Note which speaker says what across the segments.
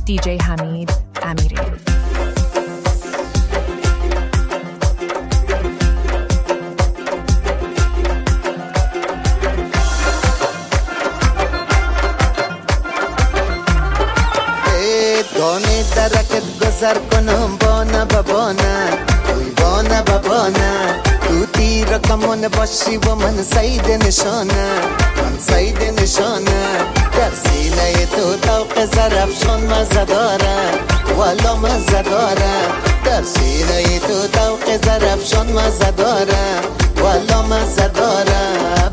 Speaker 1: DJ حمید امیری.
Speaker 2: دانه درکت گذر کنم بانه ببانه اوی بانه ببانه تو تیر کمان باشی و من سید نشانه من سید نشانه در سینه تو توق زرفشان مزه داره والا مزه داره در سینه تو توق زرفشان مزه داره والا مزه داره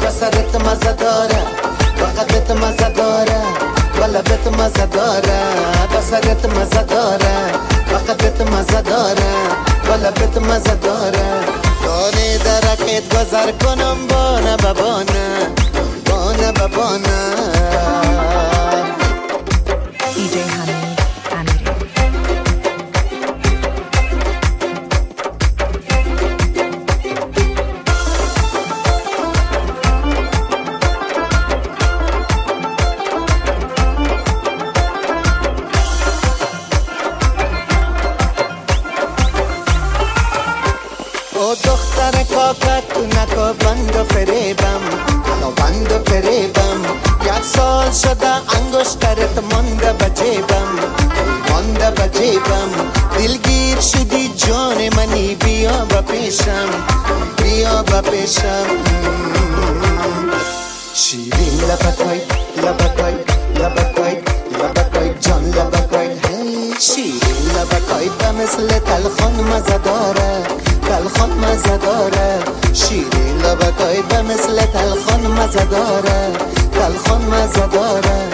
Speaker 2: بسرت مزه داره وقتت مزه داره ولبت مزه داره بسرت مزه داره وقتت مزه داره ولبت مزه داره دانه درکت گذر کنم بانه ببانه بانه ببانه
Speaker 1: DJ حمید امیری.
Speaker 2: دختر کاکت تو نکا بند و فریبم نو بند و فریبم یک سال شده انگشترت مانده بجیبم مانده بجیبم دلگیر شدی جان منی بیا با پیشم بیا با پیشم شیرین لبکای لبکای لبکای لبکای جان لبکای شیرین لبکای به مثل تلخان مزه داره تلخان مزه داره شیرین لبکای به مثل تلخان مزه داره تلخان مزه داره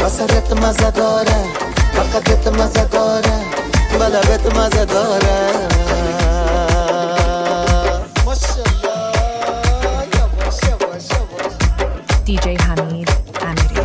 Speaker 2: بسرت مزه داره فقدت مزه داره بلبت مزه داره ماشاءالله یا باشه باشه باشه
Speaker 1: DJ حمید امیری.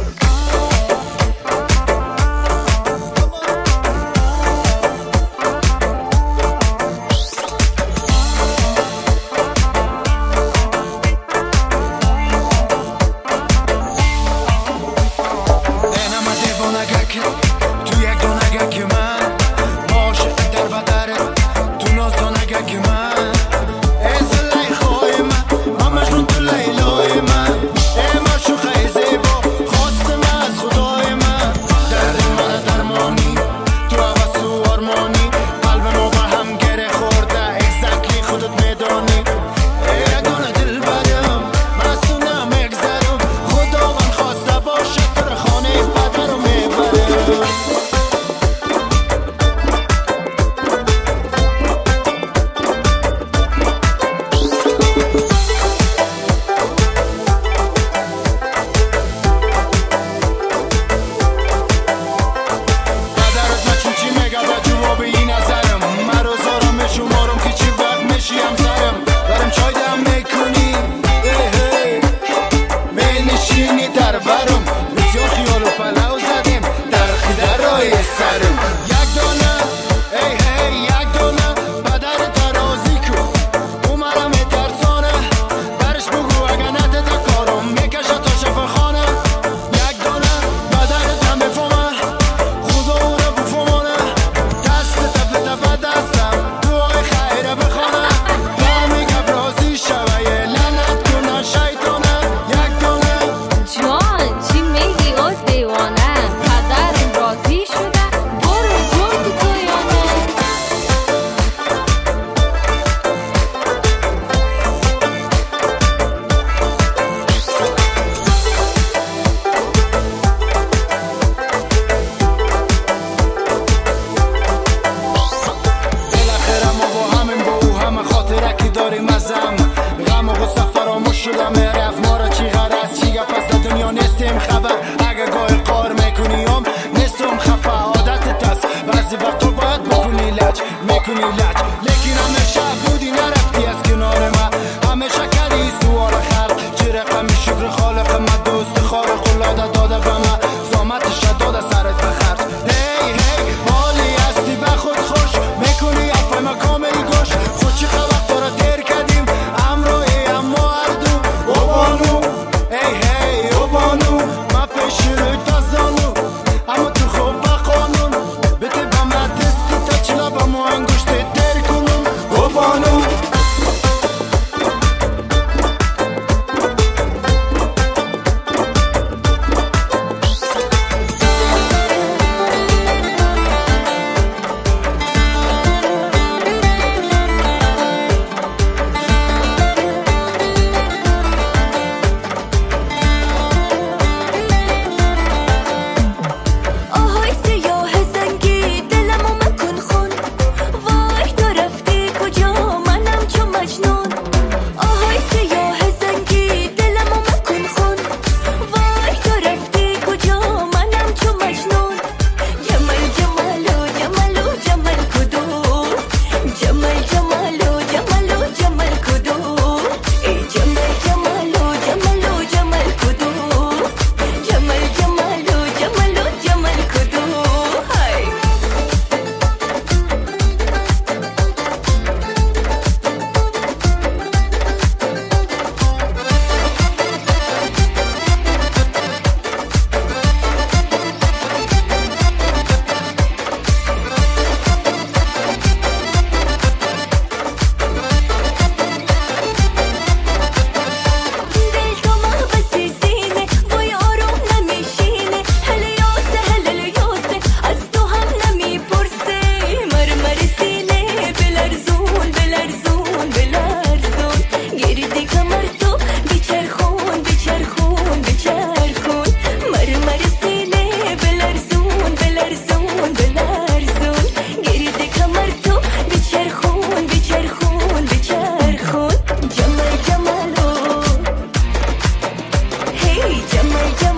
Speaker 2: میگم